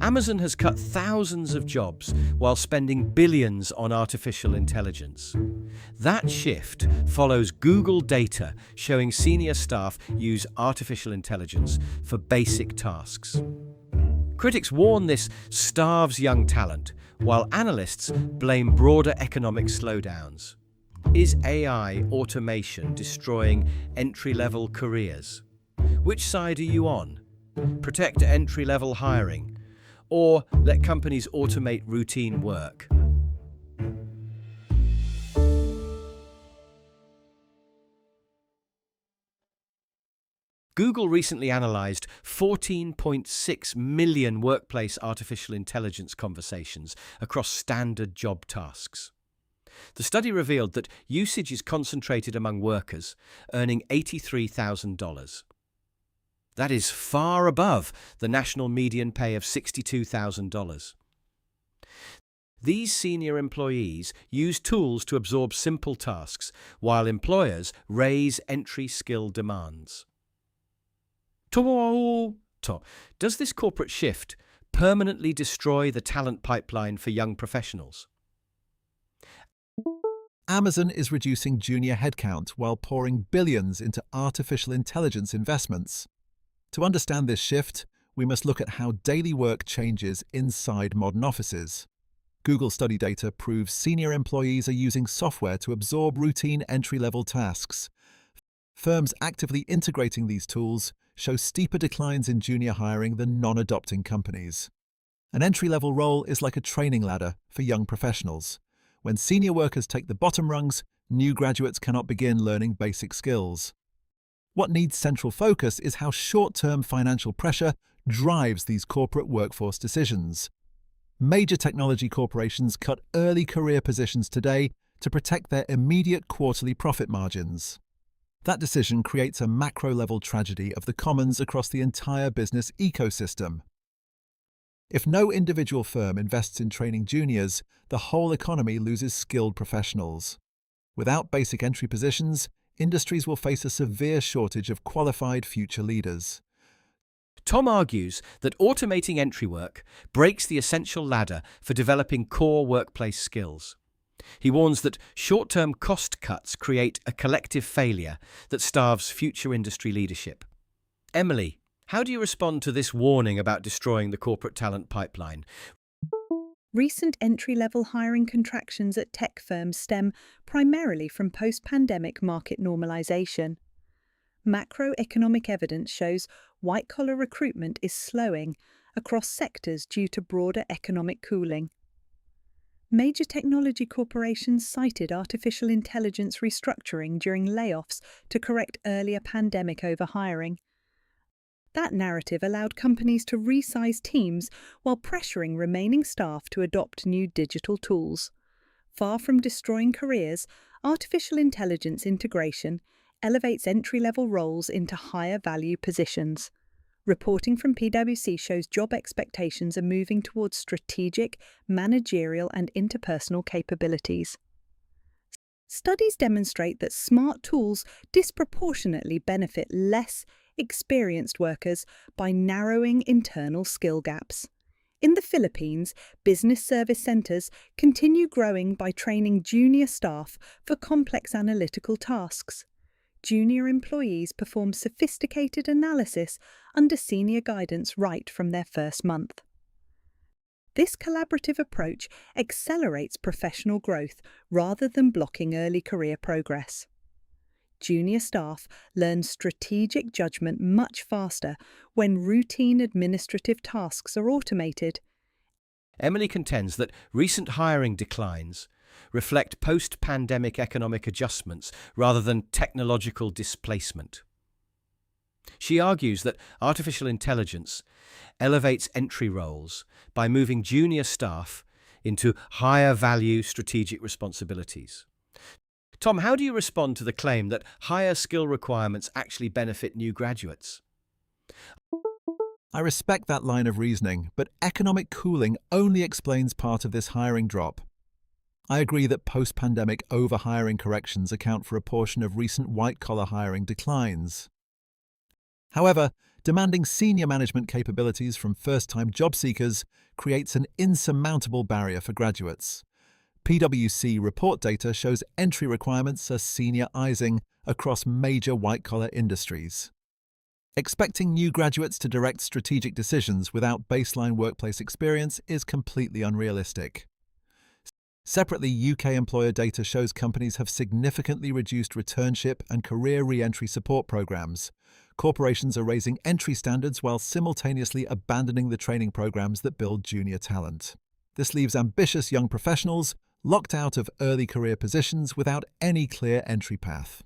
Amazon has cut thousands of jobs while spending billions on artificial intelligence. That shift follows Google data showing senior staff use artificial intelligence for basic tasks. Critics warn this starves young talent, while analysts blame broader economic slowdowns. Is AI automation destroying entry-level careers? Which side are you on? Protect entry-level hiring, or let companies automate routine work? Google recently analyzed 14.6 million workplace artificial intelligence conversations across standard job tasks. The study revealed that usage is concentrated among workers earning $83,000. That is far above the national median pay of $62,000. These senior employees use tools to absorb simple tasks, while employers raise entry skill demands. Does this corporate shift permanently destroy the talent pipeline for young professionals? Amazon is reducing junior headcount while pouring billions into artificial intelligence investments. To understand this shift, we must look at how daily work changes inside modern offices. Google study data proves senior employees are using software to absorb routine entry-level tasks. Firms actively integrating these tools show steeper declines in junior hiring than non-adopting companies. An entry-level role is like a training ladder for young professionals. When senior workers take the bottom rungs, new graduates cannot begin learning basic skills. What needs central focus is how short-term financial pressure drives these corporate workforce decisions. Major technology corporations cut early career positions today to protect their immediate quarterly profit margins. That decision creates a macro-level tragedy of the commons across the entire business ecosystem. If no individual firm invests in training juniors, the whole economy loses skilled professionals. Without basic entry positions, industries will face a severe shortage of qualified future leaders. Tom argues that automating entry work breaks the essential ladder for developing core workplace skills. He warns that short-term cost cuts create a collective failure that starves future industry leadership. Emily, how do you respond to this warning about destroying the corporate talent pipeline? Recent entry-level hiring contractions at tech firms stem primarily from post-pandemic market normalization. Macroeconomic evidence shows white-collar recruitment is slowing across sectors due to broader economic cooling. Major technology corporations cited artificial intelligence restructuring during layoffs to correct earlier pandemic overhiring. That narrative allowed companies to resize teams while pressuring remaining staff to adopt new digital tools. Far from destroying careers, artificial intelligence integration elevates entry-level roles into higher-value positions. Reporting from PwC shows job expectations are moving towards strategic, managerial, and interpersonal capabilities. Studies demonstrate that smart tools disproportionately benefit less experienced workers by narrowing internal skill gaps. In the Philippines, business service centers continue growing by training junior staff for complex analytical tasks. Junior employees perform sophisticated analysis under senior guidance right from their first month. This collaborative approach accelerates professional growth rather than blocking early career progress. Junior staff learn strategic judgment much faster when routine administrative tasks are automated. Emily contends that recent hiring declines reflect post-pandemic economic adjustments rather than technological displacement. She argues that artificial intelligence elevates entry roles by moving junior staff into higher-value strategic responsibilities. Tom, how do you respond to the claim that higher skill requirements actually benefit new graduates? I respect that line of reasoning, but economic cooling only explains part of this hiring drop. I agree that post-pandemic overhiring corrections account for a portion of recent white-collar hiring declines. However, Demanding senior management capabilities from first-time job seekers creates an insurmountable barrier for graduates. PwC report data shows entry requirements are senior-izing across major white-collar industries. Expecting new graduates to direct strategic decisions without baseline workplace experience is completely unrealistic. Separately, UK employer data shows companies have significantly reduced returnship and career re-entry support programs. Corporations are raising entry standards while simultaneously abandoning the training programs that build junior talent. This leaves ambitious young professionals locked out of early career positions without any clear entry path.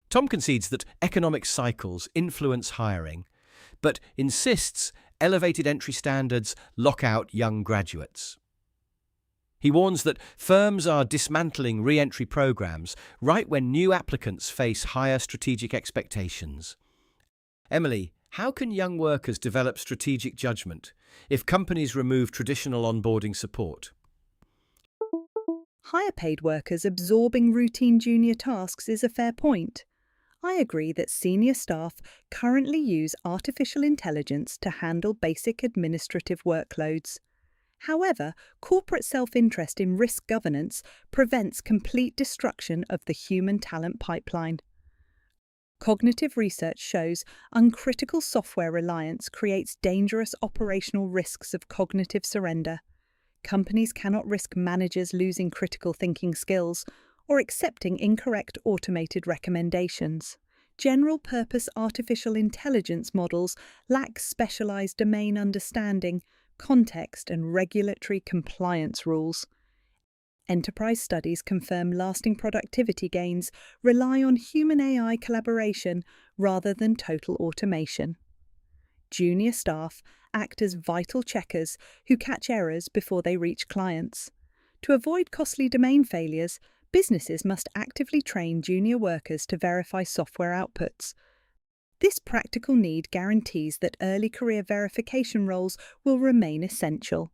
Tom concedes that economic cycles influence hiring, but insists elevated entry standards lock out young graduates. He warns that firms are dismantling re-entry programs right when new applicants face higher strategic expectations. Emily, how can young workers develop strategic judgment if companies remove traditional onboarding support? Higher paid workers absorbing routine junior tasks is a fair point. I agree that senior staff currently use artificial intelligence to handle basic administrative workloads. However, corporate self-interest in risk governance prevents complete destruction of the human talent pipeline. Cognitive research shows uncritical software reliance creates dangerous operational risks of cognitive surrender. Companies cannot risk managers losing critical thinking skills or accepting incorrect automated recommendations. General-purpose artificial intelligence models lack specialized domain understanding, context, and regulatory compliance rules. Enterprise studies confirm lasting productivity gains rely on human-AI collaboration rather than total automation. Junior staff act as vital checkers who catch errors before they reach clients. To avoid costly domain failures, businesses must actively train junior workers to verify software outputs. This practical need guarantees that early career verification roles will remain essential.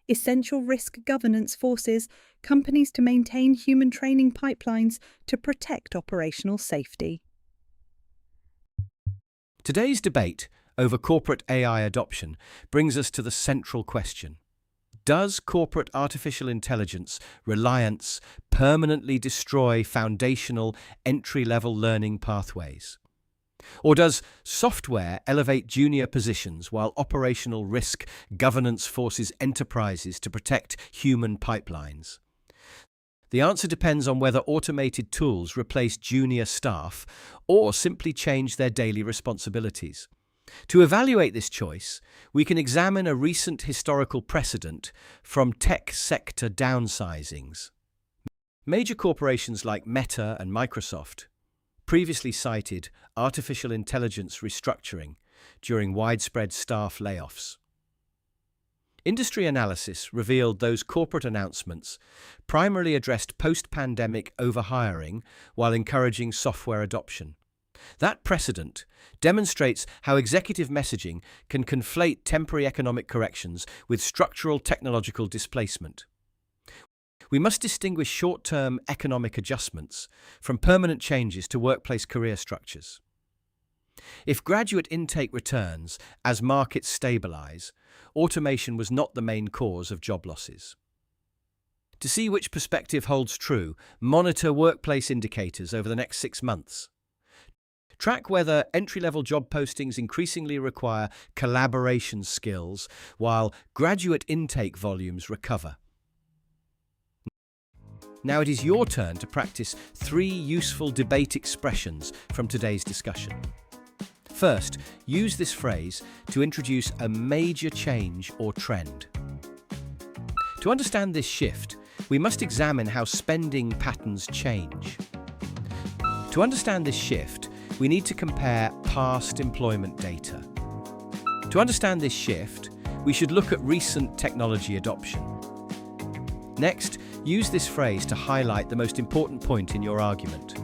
Essential risk governance forces companies to maintain human training pipelines to protect operational safety. Today's debate over corporate AI adoption brings us to the central question. Does corporate artificial intelligence reliance permanently destroy foundational entry-level learning pathways? Or does software elevate junior positions while operational risk governance forces enterprises to protect human pipelines? The answer depends on whether automated tools replace junior staff or simply change their daily responsibilities. To evaluate this choice, we can examine a recent historical precedent from tech sector downsizings. Major corporations like Meta and Microsoft previously cited artificial intelligence restructuring during widespread staff layoffs. Industry analysis revealed those corporate announcements primarily addressed post-pandemic overhiring while encouraging software adoption. That precedent demonstrates how executive messaging can conflate temporary economic corrections with structural technological displacement. We must distinguish short-term economic adjustments from permanent changes to workplace career structures. If graduate intake returns as markets stabilize, automation was not the main cause of job losses. To see which perspective holds true, monitor workplace indicators over the next 6 months. Track whether entry-level job postings increasingly require collaboration skills while graduate intake volumes recover. Now it is your turn to practice 3 useful debate expressions from today's discussion. First, use this phrase to introduce a major change or trend. To understand this shift, we must examine how spending patterns change. To understand this shift, we need to compare past employment data. To understand this shift, we should look at recent technology adoption. Next, use this phrase to highlight the most important point in your argument.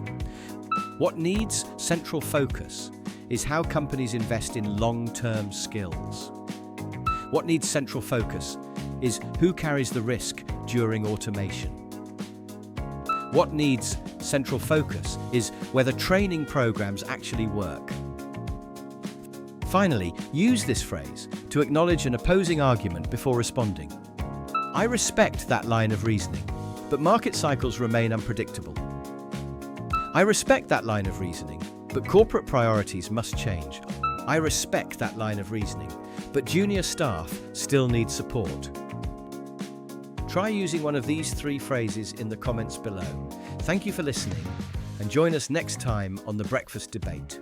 What needs central focus is how companies invest in long-term skills. What needs central focus is who carries the risk during automation. What needs central focus is whether training programs actually work. Finally, use this phrase to acknowledge an opposing argument before responding. I respect that line of reasoning, but market cycles remain unpredictable. I respect that line of reasoning, but corporate priorities must change. I respect that line of reasoning, but junior staff still need support. Try using one of these 3 phrases in the comments below. Thank you for listening, and join us next time on The Breakfast Debate.